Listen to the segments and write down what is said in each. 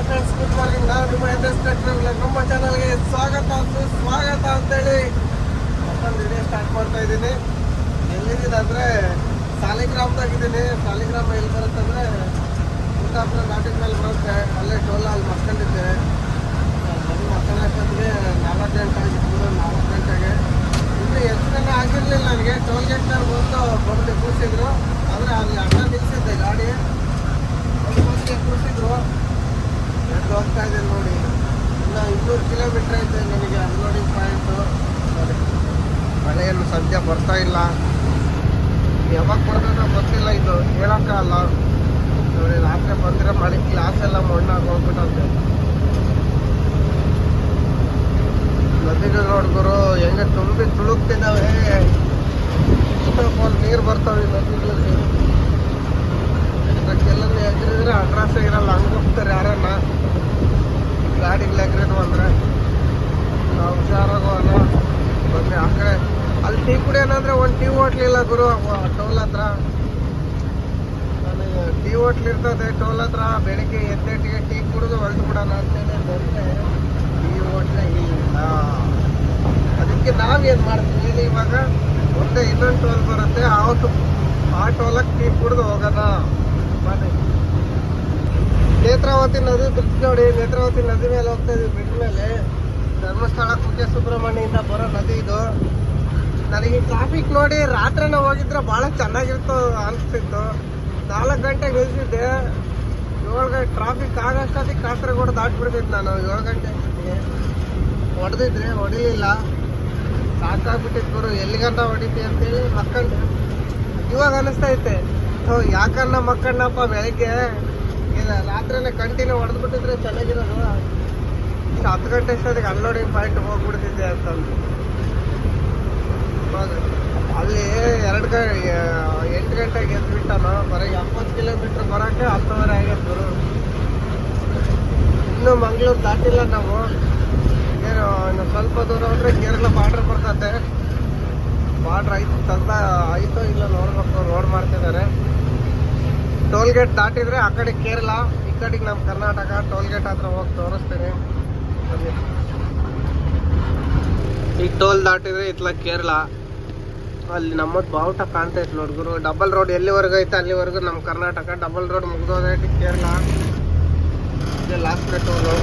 Friends, good morning. ನಾನು ನಿಮ್ಮ ನಮ್ಮ ಚಾನಲ್ಗೆ ಸ್ವಾಗತ ಅಂತೇಳಿ ಮತ್ತೊಂದು ವಿಡಿಯೋ ಸ್ಟಾರ್ಟ್ ಮಾಡ್ತಾ ಇದ್ದೀನಿ. ಎಲ್ಲಿದ್ದೀನಿ ಅಂದರೆ ಸಾಲಿಗ್ರಾಮದಾಗಿದ್ದೀನಿ. ಸಾಲಿಗ್ರಾಮ ಎಲ್ಲಿ ಬರುತ್ತಂದರೆ ಊಟಾಪುರ ನಾಟಿನ ಮೇಲೆ ಬರುತ್ತೆ. ಅಲ್ಲೇ ಟೋಲ್ ಅಲ್ಲಿ ಮಕ್ಕೊಂಡಿದ್ದೆ. ಬಂದು ಮಕ್ಕಳಷ್ಟೊತ್ತಿಗೆ 4 ಗಂಟೆ ಆಗಿತ್ತು. 4 ಗಂಟೆಗೆ ಇನ್ನೂ ಎಷ್ಟನೇ ಆಗಿರಲಿಲ್ಲ ನನಗೆ. ಟೋಲ್ ಗೇಟ್ನಲ್ಲಿ ಬಂದು ಕೂರಿಸಿದ್ರು. ಆದರೆ ಅಲ್ಲಿ ಅಡ್ಡ ನಿಲ್ಲಿಸಿದ್ದೆ ಗಾಡಿ. ಕೂರಿಸಿದ್ರು. ಹೋಗ್ತಾ ಇದೆ ನೋಡಿ. ಇನ್ನು 200 ಕಿಲೋಮೀಟ್ರ್ ಐತೆ ನನಗೆ ಅನ್ಲೋಡಿಂಗ್ ಪಾಯಿಂಟು. ನೋಡಿ, ಮಳೆಯನ್ನು ಸದ್ಯ ಬರ್ತಾ ಇಲ್ಲ. ಯಾವಾಗ ಬರ್ತದೋ ಗೊತ್ತಿಲ್ಲ. ಇದು ಹೇಳೋಕ್ಕಾಗಲ್ಲ ನೋಡಿ. ರಾತ್ರಿ ಬಂದರೆ ಮಳೆ ಗ್ಲಾಸ್ ಎಲ್ಲ ಮಣ್ಣಾಗಿ ಹೋಗ್ಬಿಟ್ಟಂತೆ. ನದಿಗಳು ನೋಡ್ಗುರು ಹೆಂಗೆ ತುಂಬಿ ತುಳುಕ್ತಿದ್ದಾವೆ. ಇಷ್ಟೊಂದು ನೀರು ಬರ್ತಾವೆ ನದಿಗಳಲ್ಲಿ. ಅದಕ್ಕೆಲ್ಲ ಎಗರಿದ್ರೆ ಅಡ್ರೆಸ್ ಇರಲ್ಲ, ಹಂಗೆ ಹೋಗ್ತಾರೆ ಯಾರನ್ನ. ಗಾಡಿಗಳು ಎಗರಿದ್ವು ಅಂದರೆ ನಾವು ಹುಷಾರಾಗೋಣ. ಬಂದರೆ ಆ ಕಡೆ ಅಲ್ಲಿ ಟೀ ಕುಡಿಯೋಣಂದ್ರೆ ಒಂದು ಟೀ ಹೋಟ್ಲಿಲ್ಲ ಗುರು ಟೋಲ್ ಹತ್ರ. ನನಗೆ ಟೀ ಹೋಟ್ಲ್ ಇರ್ತದೆ ಟೋಲ್ ಹತ್ರ. ಬೆಳಿಗ್ಗೆ ಎದ್ದೆಟ್ಟಿಗೆ ಟೀ ಕುಡಿದು ಹೊರಟು ಬಿಡೋಣ ಅಂತೇಳಿ ಬಂದರೆ ಟೀ ಹೋಟ್ಲೇ ಇಲ್ಲ. ಅದಕ್ಕೆ ನಾವೇನು ಮಾಡ್ತೀವಿ ಹೇಳಿ, ಇವಾಗ ಮುಂದೆ ಇನ್ನೊಂದು ಟೋಲ್ ಬರುತ್ತೆ. ಆ ಟೋಲಕ್ಕೆ ಟೀ ಕುಡಿದು ಹೋಗೋಣ. ನೇತ್ರಾವತಿ ನದಿ ಬ್ರಿಡ್ಜ್ ನೋಡಿ. ನೇತ್ರಾವತಿ ನದಿ ಮೇಲೆ ಹೋಗ್ತಾ ಇದ್ವಿ. ಬ್ರಿಡ್ಜ್ ಮೇಲೆ ಧರ್ಮಸ್ಥಳ ಕುಕ್ಕೆ ಸುಬ್ರಹ್ಮಣ್ಯದಿಂದ ಬರೋ ನದಿ ಇದು. ನನಗೆ ಟ್ರಾಫಿಕ್ ನೋಡಿ ರಾತ್ರಿನ ಹೋಗಿದ್ರೆ ಭಾಳ ಚೆನ್ನಾಗಿತ್ತು ಅನಿಸ್ತಿತ್ತು. 4 ಗಂಟೆಗೆ ನಿಲ್ಸಿದ್ದೆ. 7 ಗಂಟೆ ಟ್ರಾಫಿಕ್ ಆಗೋಷ್ಟೊತ್ತಿಗೆ ಕಾಸರಗೋಡು ದಾಟ್ಬಿಡ್ತಿದ್ದು ನಾನು. 7 ಗಂಟೆ ಹೊಡೆದಿದ್ರೆ ಹೊಡಿಲಿಲ್ಲ. ಸಾಕಾಗ್ಬಿಟ್ಟಿತ್ತು ಗುರು. ಎಲ್ಲಿಗಂತ ಹೊಡಿತಿ ಅಂತೇಳಿ ಮಕ್ಕಂಡು. ಇವಾಗ ಅನಿಸ್ತೈತೆ ಯಾಕನ್ನ ಮಕ್ಕಣ್ಣಪ್ಪ ಬೆಳಗ್ಗೆ ಇಲ್ಲ ರಾತ್ರಿನೇ ಕಂಟಿನ್ಯೂ ಹೊಡೆದ್ಬಿಟ್ಟಿದ್ರೆ ಚೆನ್ನಾಗಿರೋದು. 10 ಗಂಟೆ ಅಷ್ಟೊತ್ತಿಗೆ ಅನ್ಲೋಡಿಂಗ್ ಪಾಯಿಂಟ್ ಹೋಗ್ಬಿಡ್ತಿದ್ದೆ ಅಂತಂದು. ಅಲ್ಲಿ 8 ಗಂಟೆಗೆ ಎದ್ಬಿಟ್ಟನು. ಬರೀ 70 ಕಿಲೋಮೀಟ್ರ್ ಬರೋಕ್ಕೆ 10:30 ಆಗೈತೆ. ಇನ್ನೂ ಮಂಗಳೂರು ದಾಟಿಲ್ಲ ನಾವು. ಏನು ಇನ್ನು ಸ್ವಲ್ಪ ದೂರ ಅಂದರೆ ಕೇರಳ ಬಾರ್ಡ್ರ್ ಬರ್ತದೆ. ಬಾರ್ಡ್ರ್ ಆಯ್ತೋ ಇಲ್ಲ ನೋಡ್ಬೇಕು. ರೋಡ್ ಮಾಡ್ತಿದ್ದಾರೆ. ಟೋಲ್ ಗೇಟ್ ದಾಟಿದ್ರೆ ಆ ಕಡೆ ಕೇರಳ, ಈ ಕಡೆಗೆ ನಮ್ಮ ಕರ್ನಾಟಕ. ಟೋಲ್ ಗೇಟ್ ಹತ್ರ ಹೋಗಿ ತೋರಿಸ್ತೀನಿ. ಈಗ ಟೋಲ್ ದಾಟಿದ್ರೆ ಇತ್ಲ ಕೇರಳ. ಅಲ್ಲಿ ನಮ್ಮದು ಬಾವುಟ ಕಾಣ್ತೈತೆ ನೋಡ್ಗುರು. ಡಬಲ್ ರೋಡ್ ಎಲ್ಲಿವರೆಗೂ ಐತೆ ಅಲ್ಲಿವರೆಗೂ ನಮ್ಮ ಕರ್ನಾಟಕ. ಡಬಲ್ ರೋಡ್ ಮುಗಿದೋದೈತಿ ಕೇರಳ. ಇದೆ ಲಾಸ್ಟ್ ಟೋಲು.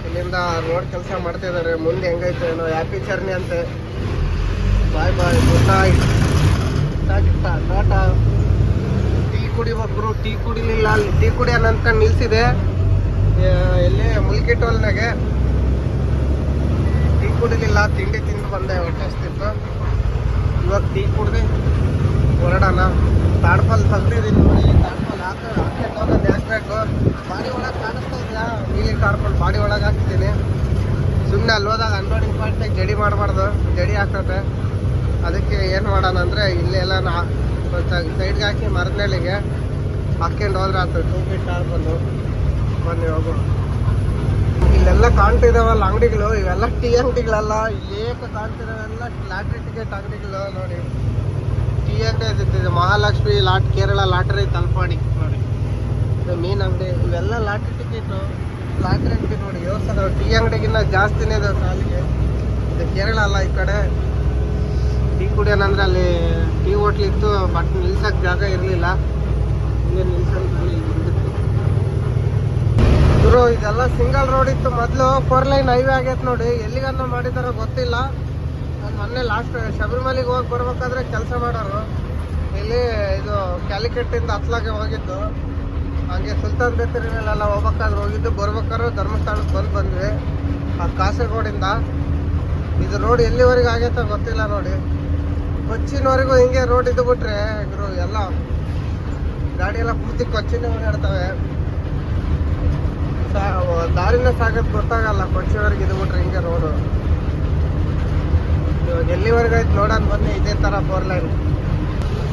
ಇಲ್ಲಿಂದ ರೋಡ್ ಕೆಲಸ ಮಾಡ್ತಿದ್ದಾರೆ. ಮುಂದೆ ಹೆಂಗೈತೆ ಏನೋ. ಹ್ಯಾಪಿ ಜರ್ನಿ ಅಂತೆ. Bye good night. Tata. Tea ಕುಡಿಬೇಕು. ಟೀ ಕುಡಿಲಿಲ್ಲ. ಅಲ್ಲಿ ಟೀ ಕುಡಿಯೋಣ ಅನ್ಕೊಂಡು ನಿಲ್ಸಿದೆ. ಎಲ್ಲಿ ಮುಲ್ಕಿ ಟೋಲ್ನಾಗೆ. ಟೀ ಕುಡಿಲಿಲ್ಲ. ತಿಂಡಿ ತಿಂದು ಬಂದೆ. ಹೊಟ್ಟೆ ಹಸ್ತಿತ್ತು. ಇವಾಗ ಟೀ ಕುಡ್ದು ಹೊರಡೋಣ. ತಾಡ್ಪಲ್ ತೆಗ್ದಿದ್ದೀನಿ ನೋಡಿ. ತಾಡ್ಪಲ್ ಹಾಕೊಂಡು ಹಾಕ್ಬೇಕು. ಬಾಡಿ ಒಳಗೆ ಕಾಣಿಸ್ತಾ ಇದೆಯಾ? ನೀಲಿ ತಾಡ್ಪಲ್ ಬಾಡಿ ಒಳಗೆ ಹಾಕ್ತೀನಿ. ಸುಮ್ಮನೆ ಅಲ್ಲಿ ಹೋದಾಗ ಅನ್ಲೋಡಿಂಗ್ ಪಾಯಿಂಟ್ನಾಗ ಜಡಿ ಮಾಡಬಾರ್ದು. ಜಡಿ ಹಾಕ್ತತೆ. ಅದಕ್ಕೆ ಏನು ಮಾಡೋಣ ಅಂದರೆ ಇಲ್ಲೆಲ್ಲ ಸೈಡ್ಗೆ ಹಾಕಿ ಮರದನೆಲೆಗೆ ಹಾಕ್ಕೊಂಡು ಹೋದ್ರೆ ಆಗ್ತದೆ. 2 ಫೀಟ್ ತಾಡ್ಪಲ್ಲು. ಬನ್ನಿ ಹೋಗು. ಇಲ್ಲೆಲ್ಲ ಕಾಣ್ತಿದ್ದಾವಲ್ಲ ಅಂಗಡಿಗಳು, ಇವೆಲ್ಲ ಟೀ ಅಂಗಡಿಗಳೆಲ್ಲ. ಇಲ್ಲೇಕ ಕಾಣ್ತಿರೋವೆಲ್ಲ ಲಾಟ್ರಿ ಟಿಕೆಟ್ ಅಂಗಡಿಗಳು ನೋಡಿ. ಟೀ ಅಂಗಡಿ ಇದೆ. ಮಹಾಲಕ್ಷ್ಮಿ ಕೇರಳ ಲಾಟ್ರಿ ತಲಪಾಡಿ ನೋಡಿ. ಇದು ಮೀನು ಅಂಗಡಿ. ಇವೆಲ್ಲ ಲಾಟ್ರಿ ಟಿಕೆಟು. ಲಾಟ್ರಿ ಅಂಗಡಿ ನೋಡಿ ಯೋಚನೆ. ಟೀ ಅಂಗಡಿಗಿನ್ನ ಜಾಸ್ತಿನೇ ಇದೆ ಸಾಲಿಗೆ. ಇದು ಕೇರಳ ಅಲ್ಲ ಈ ಕಡೆ. ಟೀ ಕುಡಿಯೋಣಂದ್ರೆ ಅಲ್ಲಿ ಟೀ ಹೋಟ್ಲ್ ಇತ್ತು. ಬಟ್ ನಿಲ್ಸಕ್ಕೆ ಜಾಗ ಇರಲಿಲ್ಲ. ಹಿಂಗೆ ನಿಲ್ಸಂತ ಗುರು. ಇದೆಲ್ಲ ಸಿಂಗಲ್ ರೋಡ್ ಇತ್ತು ಮೊದಲು. 4 ಲೈನ್ ಹೈವೇ ಆಗೈತೆ ನೋಡಿ. ಎಲ್ಲಿಗನ್ನ ಮಾಡಿದಾರೋ ಗೊತ್ತಿಲ್ಲ. ನಾನು ಮೊನ್ನೆ ಲಾಸ್ಟ್ ಶಬರಿಮಲೆಗೆ ಹೋಗಿ ಬರ್ಬೇಕಾದ್ರೆ ಕೆಲಸ ಮಾಡೋರು. ಇಲ್ಲಿ ಇದು ಕ್ಯಾಲಿಕಟ್ಟಿಂದ ಹತ್ಲಾಗೆ ಹೋಗಿದ್ದು. ಹಾಗೆ ಸುಲ್ತಾನ್ ಬೇತರಿ ಮೇಲೆಲ್ಲ ಹೋಗ್ಬೇಕಾದ್ರೆ ಹೋಗಿದ್ದು. ಬರ್ಬೇಕಾದ್ರೆ ಧರ್ಮಸ್ಥಳಕ್ಕೆ ಬಂದ್ವಿ ಆ ಕಾಸರಗೋಡಿಂದ. ಇದು ರೋಡ್ ಎಲ್ಲಿವರೆಗೆ ಆಗೈತೆ ಗೊತ್ತಿಲ್ಲ ನೋಡಿ. ಕೊಚ್ಚಿನವರೆಗೂ ಹಿಂಗೆ ರೋಡ್ ಇದ್ದು ಬಿಟ್ರೆ ಗುರು ಎಲ್ಲ ಗಾಡಿ ಎಲ್ಲ ಪೂರ್ತಿ ಕೊಚ್ಚಿನೇ ಓಡಾಡ್ತವೆ. ದಾರಿನ ಸಾಗೋದು ಗೊತ್ತಾಗಲ್ಲ. ಕೊಚ್ಚಿವರೆಗೆ ಇದು ಬಿಟ್ರೆ ಹಿಂಗೆ ರೋಡು. ಇವಾಗ ಎಲ್ಲಿವರೆಗೆ ಆಯ್ತು ನೋಡೋಣ ಬನ್ನಿ. ಇದೇ ಥರ 4 ಲೈನ್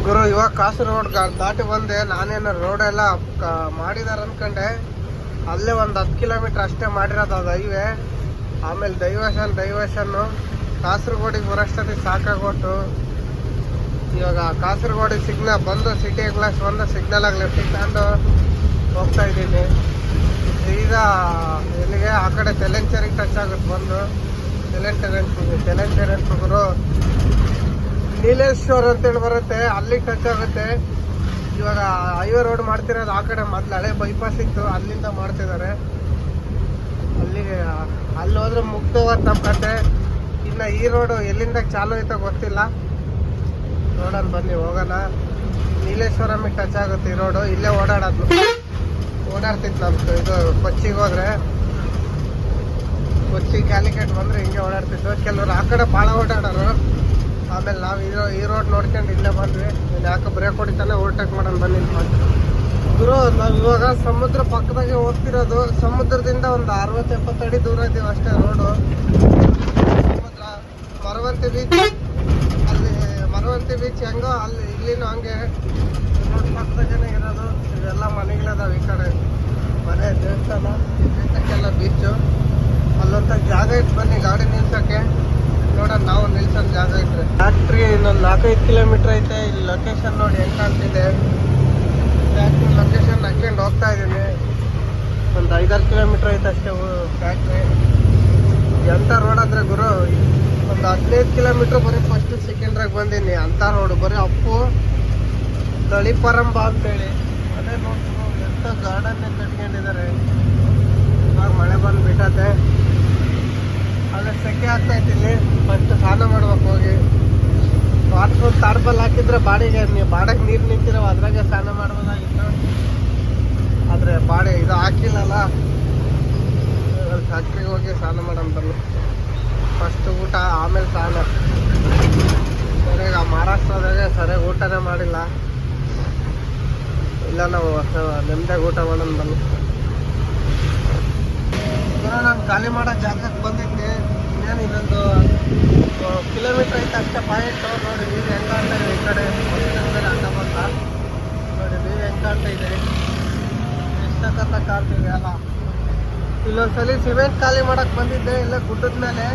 ಗುರು. ಇವಾಗ ಕಾಸರಗೋಡು ದಾಟಿ ಬಂದೆ. ನಾನೇನು ರೋಡೆಲ್ಲ ಮಾಡಿದಾರೆ ಅಂದ್ಕೊಂಡೆ. ಅಲ್ಲೇ ಒಂದು 10 ಕಿಲೋಮೀಟ್ರ್ ಅಷ್ಟೇ ಮಾಡಿರೋದು ಅದು ಹೈವೇ. ಆಮೇಲೆ ಡೈವರ್ಷನ್ನು ಕಾಸರಗೋಡಿಗೆ ಬರೋಷ್ಟೊತ್ತಿಗೆ ಸಾಕಾಗೋಟ್ಟು. ಇವಾಗ ಕಾಸರಗೋಡಿಗೆ ಬಂದು ಸಿಟಿ ಗ್ಲಾಸ್ ಬಂದು ಸಿಗ್ನಲಾಗಿ ಲೆಫ್ಟಿಗೆ ತಗೊಂಡು ಹೋಗ್ತಾ ಇದ್ದೀನಿ. ಎಲ್ಲಿಗೆ ಆ ಕಡೆ ತೆಲೆಂಚೇರಿಗೆ ಟಚ್ ಆಗುತ್ತೆ ಬಂದು ತೆಲೆಂಚೇರಿ ನೀಲೇಶ್ವರ ಅಂತೇಳಿ ಬರುತ್ತೆ, ಅಲ್ಲಿಗೆ ಟಚ್ ಆಗುತ್ತೆ. ಇವಾಗ ಹೈವೇ ರೋಡ್ ಮಾಡ್ತಿರೋದು ಆ ಕಡೆ ಮೊದಲು ಹಳೆ ಬೈಪಾಸ್ ಇತ್ತು, ಅಲ್ಲಿಂದ ಮಾಡ್ತಿದ್ದಾರೆ. ಅಲ್ಲಿಗೆ ಅಲ್ಲಿ ಹೋದ್ರೆ ಮುಗ್ದೋಗುತ್ತೆ ನಮ್ಮ ಕತೆ. ಇನ್ನು ಈ ರೋಡು ಎಲ್ಲಿಂದ ಚಾಲು ಐತೋ ಗೊತ್ತಿಲ್ಲ, ನೋಡೋಣ ಬನ್ನಿ ಹೋಗೋಣ. ನೀಲೇಶ್ವರಮಿಗೆ ಟಚ್ ಆಗುತ್ತೆ ಈ ರೋಡು, ಇಲ್ಲೇ ಓಡಾಡ್ತಿತ್ತು ನಮ್ದು. ಇದು ಕೊಚ್ಚಿಗೆ ಹೋದ್ರೆ ಕೊಚ್ಚಿ ಕ್ಯಾಲಿಕೇಟ್ ಬಂದರೆ ಹಿಂಗೆ ಓಡಾಡ್ತಿತ್ತು. ಕೆಲವರು ಆ ಕಡೆ ಭಾಳ ಓಡಾಡೋರು. ಆಮೇಲೆ ನಾವು ಈ ರೋಡ್ ನೋಡ್ಕೊಂಡು ಇಲ್ಲೇ ಬಂದ್ವಿ. ಯಾಕೆ ಬ್ರೇಕ್ ಹೊಡಿತಾನೆ ಓವರ್ಟೇಕ್ ಮಾಡೋಣ ಬನ್ನಿ ಗುರು. ನಾವು ಇವಾಗ ಸಮುದ್ರ ಪಕ್ಕದಾಗೆ ಹೋಗ್ತಿರೋದು. ಸಮುದ್ರದಿಂದ ಒಂದು 60-70 ಅಡಿ ದೂರ ಇದ್ದೀವಿ ಅಷ್ಟೇ ರೋಡು. ಸಮುದ್ರ ಮರವಂತಿ ಬೀಚ್, ಅಲ್ಲಿ ಮರವಂತಿ ಬೀಚ್ ಹೆಂಗೋ ಅಲ್ಲಿ ಇಲ್ಲಿನೂ ಹಂಗೆ ರೋಡ್ ಪಕ್ಕದಾಗೇ ಇರೋದು. ಇವೆಲ್ಲ ಮನೆಗಳಿದಾವೆ, ಈ ಕಡೆ ಮನೆ, ದೇವಸ್ಥಾನ, ಇದಕ್ಕೆಲ್ಲ ಬೀಚು. ಅಲ್ಲೊಂಥ ಜಾಗ ಇತ್ತು, ಬನ್ನಿ ಗಾಡಿ ನಿಲ್ಸೋಕ್ಕೆ. ನೋಡೋಣ ನಾವು ನಿಲ್ಸೋದು ಜಾಗ ಇದ್ರೆ. ಫ್ಯಾಕ್ಟ್ರಿ ಇನ್ನೊಂದು 4-5 ಕಿಲೋಮೀಟ್ರ್ ಐತೆ. ಇಲ್ಲಿ ಲೊಕೇಶನ್ ನೋಡಿ ಹೆಂಗೆ ಕಾಣ್ತಿದೆ. ಫ್ಯಾಕ್ಟ್ರಿ ಲೊಕೇಶನ್ ಹಾಕ್ಕೊಂಡು ಹೋಗ್ತಾ ಇದ್ದೀನಿ. ಒಂದು 5-6 ಕಿಲೋಮೀಟ್ರ್ ಐತೆ ಅಷ್ಟೇ ಫ್ಯಾಕ್ಟ್ರಿ. ಎಂಥ ರೋಡ್ ಅಂದರೆ ಗುರು, ಒಂದು 15 ಕಿಲೋಮೀಟ್ರ್ ಬರೀ ಫಸ್ಟ್ ಸೆಕೆಂಡ್ರಾಗ ಬಂದೀನಿ. ಅಂಥ ರೋಡು ಬರೀ ಅಪ್ಪು ತಳಿಪರಂಬ ಅಂತೇಳಿ. ಅದೇ ನೋಡ್ತೀವಿ ಎಂಥ ಗಾರ್ಡನ್ನೇ ಕಟ್ಕೊಂಡಿದ್ದಾರೆ. ಇವಾಗ ಮಳೆ ಬಂದು ಬಿಟ್ಟತೆ, ಅದೇ ಸೆಕೆ ಆಗ್ತಾಯಿತ್ತು. ಇಲ್ಲಿ ಫಸ್ಟ್ ಸ್ನಾನ ಮಾಡ್ಬೇಕು ಹೋಗಿ. ವಾಟ್ರ್ ತಾಡ್ಪಲ್ ಹಾಕಿದ್ರೆ ಬಾಡಿಗೆ ನೀರು ನಿಂತಿರೋ ಅದ್ರಾಗೆ ಸ್ನಾನ ಮಾಡ್ಬೋದಾಗಿತ್ತು. ಆದರೆ ಬಾಡಿ ಇದು ಹಾಕಿಲ್ಲಲ್ಲ, ಫ್ಯಾಕ್ಟ್ರಿಗೆ ಹೋಗಿ ಸ್ನಾನ ಮಾಡೋಣ ಬನ್ನಿ. ಫಸ್ಟ್ ಊಟ, ಆಮೇಲೆ ಸ್ನಾನ. ಸರಿಯಾಗಿ ಮಹಾರಾಷ್ಟ್ರದಾಗೆ ಸರಿಯಾಗಿ ಊಟನೇ ಮಾಡಿಲ್ಲ. ಇಲ್ಲ ನಾವು ನೆಮ್ಮದಿಯಾಗಿ ಊಟ ಮಾಡೋಣ ಬನ್ನಿ. ನಾನು ಖಾಲಿ ಮಾಡೋ ಜಾಗಕ್ಕೆ ಬಂದಿದ್ದೆ. ಇನ್ನೇನು ಇನ್ನೊಂದು ಕಿಲೋಮೀಟ್ರ್ ಐತೆ ಅಷ್ಟೇ ಪಾಯಿಂಟು. ನೋಡಿ ನೀವು ಹೆಂಗೆ ಕಾಣ್ತಾ ಇದೆ ಈ ಕಡೆ ಅಡ್ಡ ಬಂದ. ನೋಡಿ ನೀವು ಹೆಂಗೆ ಕಾಣ್ತಾ ಇದೆ, ಎಷ್ಟಕ್ಕಂತ ಕಾಣ್ತಿದೆ ಅಲ್ಲ. ಇಲ್ಲೊಂದ್ಸಲಿ ಸಿಮೆಂಟ್ ಖಾಲಿ ಮಾಡೋಕ್ಕೆ ಬಂದಿದ್ದೆ, ಇಲ್ಲ ಗುಡ್ಡದ ಮೇಲೆ.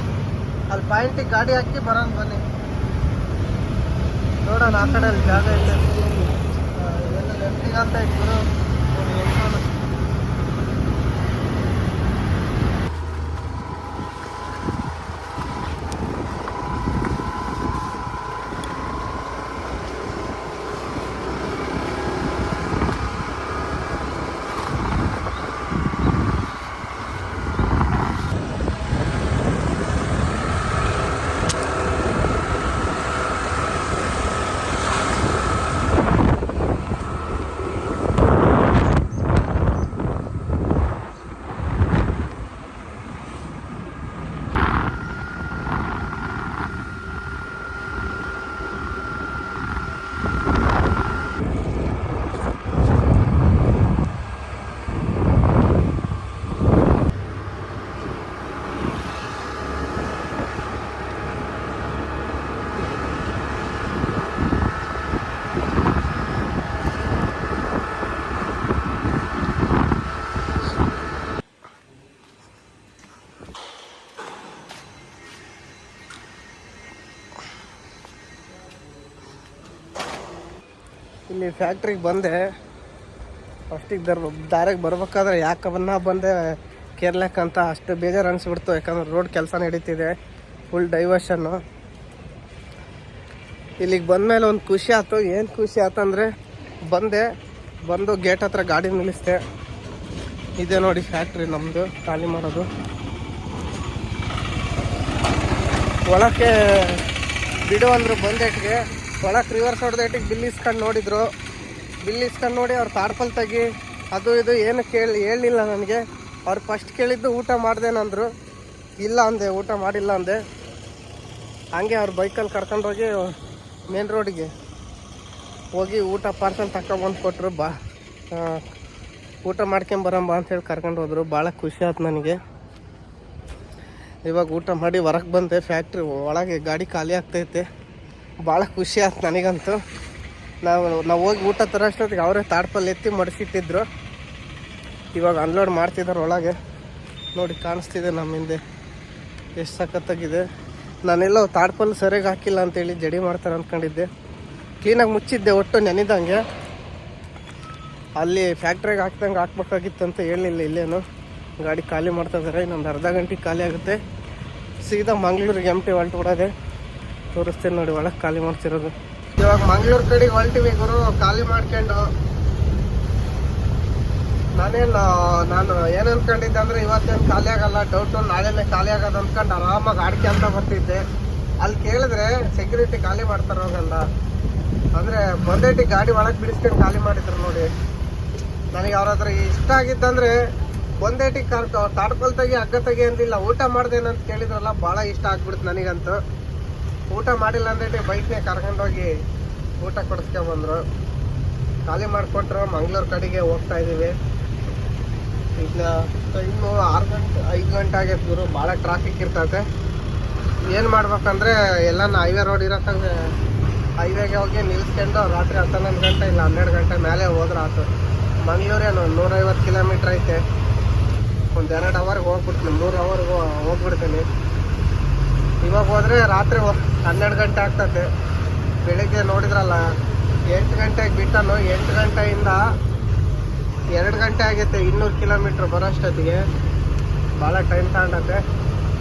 ಅಲ್ಲಿ ಪಾಯಿಂಟಿಗೆ ಗಾಡಿ ಹಾಕಿ ಬರೋಣ ಬನ್ನಿ. ನೋಡೋಣ ಆ ಕಡೆ ಅಲ್ಲಿ ಜಾಗ ಇದೆ, ಎಲ್ಲ ಲೆಫ್ಟಿಗೆ ಅಂತ ಇತ್ತು. ನೋಡಿ ಹೆಂಗೆ ಕಾಣುತ್ತೆ. ಇಲ್ಲಿ ಫ್ಯಾಕ್ಟ್ರಿಗೆ ಬಂದೆ. ಫಸ್ಟಿಗೆ ದಾರಿಗೆ ಬರ್ಬೇಕಾದ್ರೆ ಯಾಕವನ್ನ ಬಂದೆ ಕೇರ್ಲಕ್ಕಂತ ಅಷ್ಟು ಬೇಜಾರು ಅನಿಸ್ಬಿಡ್ತು. ಯಾಕಂದ್ರೆ ರೋಡ್ ಕೆಲಸ ನಡೀತಿದೆ, ಫುಲ್ ಡೈವರ್ಷನ್ನು. ಇಲ್ಲಿಗೆ ಬಂದಮೇಲೆ ಒಂದು ಖುಷಿ ಆಯ್ತು. ಏನು ಖುಷಿ ಆಯ್ತಂದರೆ ಬಂದು ಗೇಟ್ ಹತ್ರ ಗಾಡಿ ನಿಲ್ಲಿಸ್ದೆ. ಇದೆ ನೋಡಿ ಫ್ಯಾಕ್ಟ್ರಿ ನಮ್ಮದು ಖಾಲಿ ಮಾಡೋದು. ಒಳಕ್ಕೆ ಬಿಡು ಅಂದರು ಬಂದೇಟಿಗೆ. ಒಳಕ್ಕೆ ರಿವರ್ಸ್ ಹೊಡೆದೇಟಿಗೆ ಬಿಲ್ ಇಸ್ಕೊಂಡು ನೋಡಿದ್ರು. ಬಿಲ್ ಇಸ್ಕೊಂಡು ನೋಡಿ ಅವ್ರು ತಾಡ್ಪಲ್ ತೆಗಿ ಅದು ಇದು ಏನು ಹೇಳಲಿಲ್ಲ ನನಗೆ. ಅವ್ರು ಫಸ್ಟ್ ಕೇಳಿದ್ದು ಊಟ ಮಾಡ್ದೇನಂದ್ರು. ಇಲ್ಲ ಅಂದೆ, ಊಟ ಮಾಡಿಲ್ಲ ಅಂದೆ. ಹಂಗೆ ಅವ್ರು ಬೈಕಲ್ಲಿ ಕರ್ಕೊಂಡೋಗಿ ಮೇನ್ ರೋಡಿಗೆ ಹೋಗಿ ಊಟ ಪಾರ್ಸಲ್ ತಗೊಬಂದು ಕೊಟ್ಟರು. ಊಟ ಮಾಡ್ಕೊಂಬರಂಬ ಅಂತೇಳಿ ಕರ್ಕೊಂಡು ಹೋದ್ರು. ಭಾಳ ಖುಷಿ ಆಯ್ತು ನನಗೆ. ಇವಾಗ ಊಟ ಮಾಡಿ ಹೊರಗೆ ಬಂದೆ. ಫ್ಯಾಕ್ಟ್ರಿ ಒಳಗೆ ಗಾಡಿ ಖಾಲಿ ಆಗ್ತೈತೆ. ಭಾಳ ಖುಷಿ ಆಯ್ತು ನನಗಂತೂ. ನಾವು ಹೋಗಿ ಊಟ ತರೋಷ್ಟೊತ್ತಿಗೆ ಅವರೇ ತಾಡ್ಪಲ್ಲಿ ಎತ್ತಿ ಮಡಿಸಿಟ್ಟಿದ್ರು. ಇವಾಗ ಅನ್ಲೋಡ್ ಮಾಡ್ತಿದ್ದಾರೆ ಒಳಗೆ. ನೋಡಿ ಕಾಣಿಸ್ತಿದೆ ನಮ್ಮ ಹಿಂದೆ ಎಷ್ಟು ಸಖತ್ತಾಗಿದೆ. ನಾನೆಲ್ಲೋ ತಾಡ್ಪಲ್ಲಿ ಸರಿಯಾಗಿ ಹಾಕಿಲ್ಲ ಅಂತೇಳಿ ಜಡಿ ಮಾಡ್ತಾರೆ ಅಂದ್ಕೊಂಡಿದ್ದೆ. ಕ್ಲೀನಾಗಿ ಮುಚ್ಚಿದ್ದೆ ಒಟ್ಟು ನೆನೆದಂಗೆ. ಅಲ್ಲಿ ಫ್ಯಾಕ್ಟ್ರಿಗೆ ಹಾಕ್ದಂಗೆ ಹಾಕ್ಬೇಕಾಗಿತ್ತು ಅಂತ ಹೇಳಲಿಲ್ಲ ಇಲ್ಲೇನು. ಗಾಡಿ ಖಾಲಿ ಮಾಡ್ತಾ ಇದ್ದಾರೆ. ಇನ್ನೊಂದು ಅರ್ಧ ಗಂಟೆಗೆ ಖಾಲಿ ಆಗುತ್ತೆ. ಸೀದಾ ಮಂಗ್ಳೂರಿಗೆ ಎಂಟಿ ಹೊಲ್ಟು ಬಿಡೋದೆ. ತೋರಿಸ್ತೇನೆ ನೋಡಿ ಒಳಗೆ ಖಾಲಿ ಮಾಡ್ತಿರೋದು. ಇವಾಗ ಮಂಗ್ಳೂರು ಕಡೆಗೆ ಹೊಲ್ಟಿವಿ ಗುರು. ಖಾಲಿ ಮಾಡ್ಕೊಂಡು ನಾನು ಏನು ಅನ್ಕೊಂಡಿದ್ದೆ ಅಂದರೆ ಇವತ್ತೇನು ಖಾಲಿ ಆಗಲ್ಲ, ಡೌಟು ನಾಳೆನೇ ಖಾಲಿ ಆಗೋದು ಅಂದ್ಕೊಂಡು ಆರಾಮಾಗಿ ಆಡ್ಕೆ ಅಂತ ಬರ್ತಿದ್ದೆ. ಅಲ್ಲಿ ಕೇಳಿದ್ರೆ ಸೆಕ್ಯೂರಿಟಿ ಖಾಲಿ ಮಾಡ್ತಾರೆ ಹೋಗಲ್ಲ ಅಂದರೆ ಬಂದೇಟಿ ಗಾಡಿ ಒಳಗೆ ಬಿಡಿಸ್ಕೊಂಡು ಖಾಲಿ ಮಾಡಿದ್ರು ನೋಡಿ. ನನಗೆ ಅವ್ರ ಹತ್ರ ಇಷ್ಟ ಆಗಿದ್ದಂದರೆ ಒಂದೇಟಿಗೆ ತಾಡ್ಕೊಲ್ ತೆಗಿ ಹಗ್ಗ ತೆಗಿ ಅಂದಿಲ್ಲ. ಊಟ ಮಾಡ್ದೇನಂತ ಕೇಳಿದ್ರಲ್ಲ, ಭಾಳ ಇಷ್ಟ ಆಗ್ಬಿಡ್ತು ನನಗಂತೂ. ಊಟ ಮಾಡಿಲ್ಲ ಅಂದೇಟಿ ಬೈಕ್ನೇ ಕರ್ಕೊಂಡೋಗಿ ಊಟ ಕೊಡಿಸ್ಕೊಂಬಂದರು. ಖಾಲಿ ಮಾಡಿಕೊಟ್ರು. ಮಂಗ್ಳೂರು ಕಡೆಗೆ ಹೋಗ್ತಾ ಇದ್ದೀವಿ. ಈಗ ಟೈಮು 6 ಗಂಟೆ 5 ಗಂಟೆ ಆಗೈತೆ ಗುರು. ಭಾಳ ಟ್ರಾಫಿಕ್ ಇರ್ತೈತೆ. ಏನು ಮಾಡ್ಬೇಕಂದ್ರೆ ಎಲ್ಲನ ಹೈವೇ ರೋಡ್ ಇರೋಕ್ಕಂಗೆ ಹೈವೇಗೆ ಹೋಗಿ ನಿಲ್ಸ್ಕೊಂಡು ರಾತ್ರಿ 11 ಗಂಟೆ ಇಲ್ಲ 12 ಗಂಟೆ ಮೇಲೆ ಹೋದ್ರೆ ಆಯ್ತು. ಮಂಗ್ಳೂರೇನು 150 ಕಿಲೋಮೀಟ್ರ್ ಐತೆ. ಒಂದು 2 ಅವರ್ಗೆ ಹೋಗ್ಬಿಡ್ತೀನಿ, 3 ಅವರ್ಗೆ ಹೋಗ್ಬಿಡ್ತೀನಿ. ಇವಾಗ ಹೋದರೆ ರಾತ್ರಿ 12 ಗಂಟೆ ಆಗ್ತದೆ. ಬೆಳಿಗ್ಗೆ ನೋಡಿದ್ರಲ್ಲ 8 ಗಂಟೆಗೆ ಬಿಟ್ಟನು. 8 ಗಂಟೆಯಿಂದ 2 ಗಂಟೆ ಆಗೈತೆ 200 ಕಿಲೋಮೀಟ್ರ್ ಬರೋಷ್ಟೊತ್ತಿಗೆ. ಭಾಳ ಟೈಮ್ ತಗೊಂಡತ್ತೆ.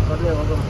ಬನ್ನಿ ಹೋಗೋಣ.